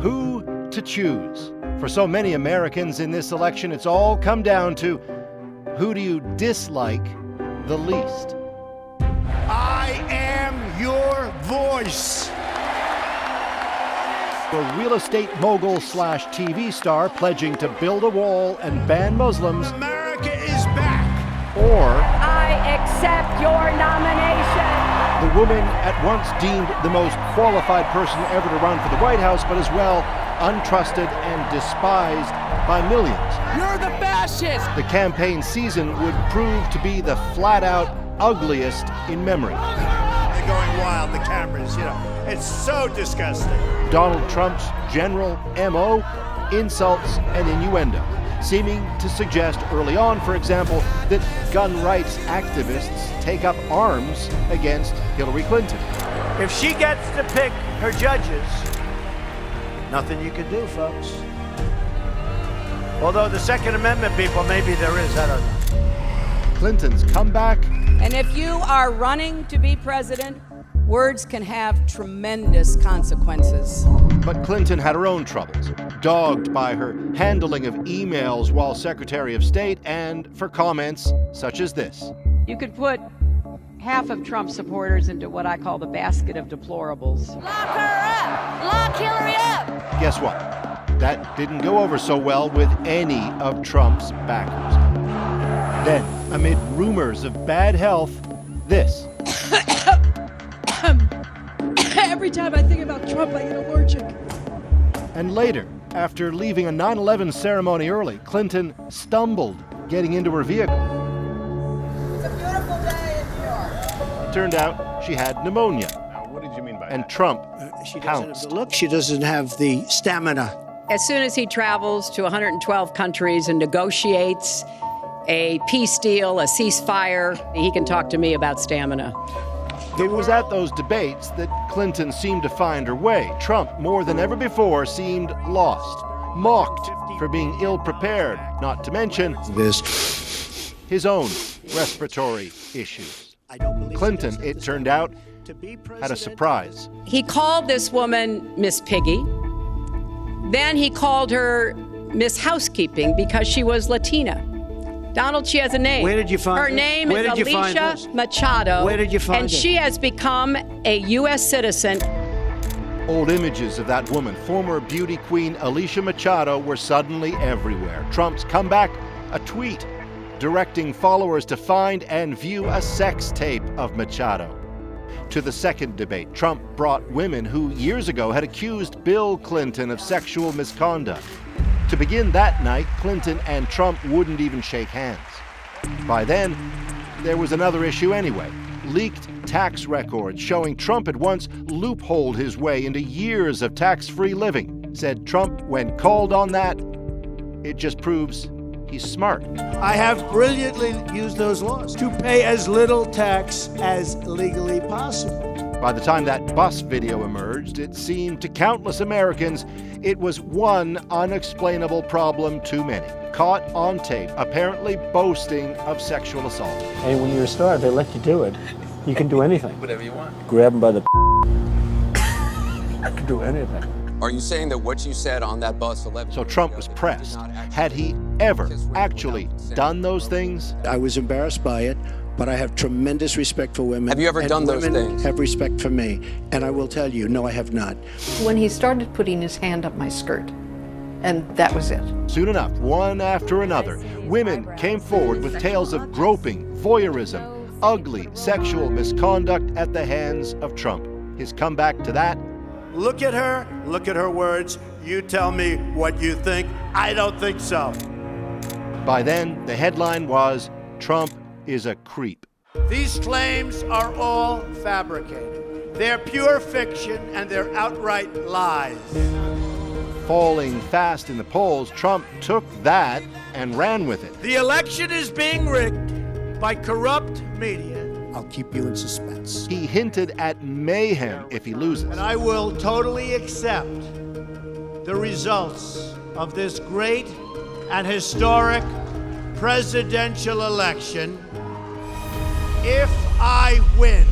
Who to choose? For so many Americans in this election, it's all come down to who do you dislike the least? I am your voice. A real estate mogul slash TV star pledging to build a wall and ban Muslims. America is back. Or I accept your nomination. the woman at once deemed the most qualified person ever to run for the White House, but as well untrusted and despised by millions. You're the fascist! The campaign season would prove to be the flat-out ugliest in memory. They're going wild, the cameras, It's so disgusting. Donald Trump's general MO, insults and innuendo, seeming to suggest early on, for example, that gun rights activists take up arms against Hillary Clinton. If she gets to pick her judges, nothing you can do, folks. Although the Second Amendment people, maybe there is, I don't know. Clinton's comeback. And if you are running to be president, words can have tremendous consequences. But Clinton had her own troubles, dogged by her handling of emails while Secretary of State and for comments such as this. You could put half of Trump supporters into what I call the basket of deplorables. Lock her up! Lock Hillary up! Guess what? That didn't go over so well with any of Trump's backers. Then, amid rumors of bad health, this. Every time I think about Trump, I get allergic. And later, after leaving a 9/11 ceremony early, Clinton stumbled getting into her vehicle. It's a beautiful day in New York. It turned out she had pneumonia. What did you mean by And Trump She doesn't pounced. have the look. She doesn't have the stamina. As soon as he travels to 112 countries and negotiates a peace deal, a ceasefire, he can talk to me about stamina. It was at those debates that Clinton seemed to find her way. Trump, more than ever before, seemed lost, mocked for being ill-prepared, not to mention This. his own respiratory issues. Clinton, it turned out, had a surprise. He called this woman Miss Piggy. Then he called her Miss Housekeeping because she was Latina. Donald, she has a name. Where did you find her this? name Where is did you find Alicia this? Machado. Where did you find and this? she has become a U.S. citizen. Old images of that woman, former beauty queen Alicia Machado, were suddenly everywhere. Trump's comeback, a tweet directing followers to find and view a sex tape of Machado. To the second debate, Trump brought women who years ago had accused Bill Clinton of sexual misconduct. To begin that night, Clinton and Trump wouldn't even shake hands. By then, there was another issue anyway. Leaked tax records showing Trump had once loopholed his way into years of tax-free living. Said Trump, when called on that, it just proves he's smart. I have brilliantly used those laws to pay as little tax as legally possible. By the time that bus video emerged, it seemed to countless Americans it was one unexplainable problem too many. Caught on tape, apparently boasting of sexual assault. And when you're a star, they let you do it. You can do anything. Whatever you want. Grab them by the you can do anything. Are you saying that what you said on that bus 11 So Trump was pressed. Had he ever actually done those things? I was embarrassed by it, but I have tremendous respect for women. Have you ever and done those women things? have respect for me. And I will tell you, no, I have not. When he started putting his hand up my skirt, and that was it. Soon enough, one after another, women came forward with tales of groping, voyeurism, ugly sexual misconduct at the hands of Trump. His comeback to that? Look at her words. You tell me what you think. I don't think so. By then, the headline was, Trump is a creep. These claims are all fabricated. They're pure fiction and they're outright lies. Falling fast in the polls, Trump took that and ran with it. The election is being rigged by corrupt media. I'll keep you in suspense. He hinted at mayhem if he loses. And I will totally accept the results of this great and historic presidential election if I win.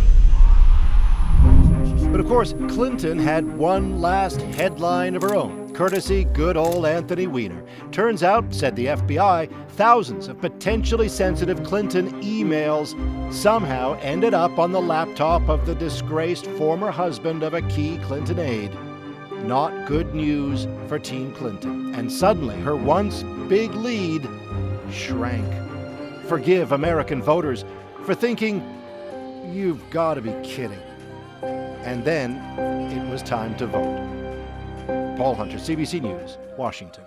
But But of course, Clinton had one last headline of her own, courtesy good old Anthony Weiner. Turns out, said the FBI, thousands of potentially sensitive Clinton emails somehow ended up on the laptop of the disgraced former husband of a key Clinton aide. Not good news for Team Clinton. And suddenly, her once big lead shrank. Forgive American voters for thinking, you've got to be kidding. And then it was time to vote. Paul Hunter, CBC News, Washington.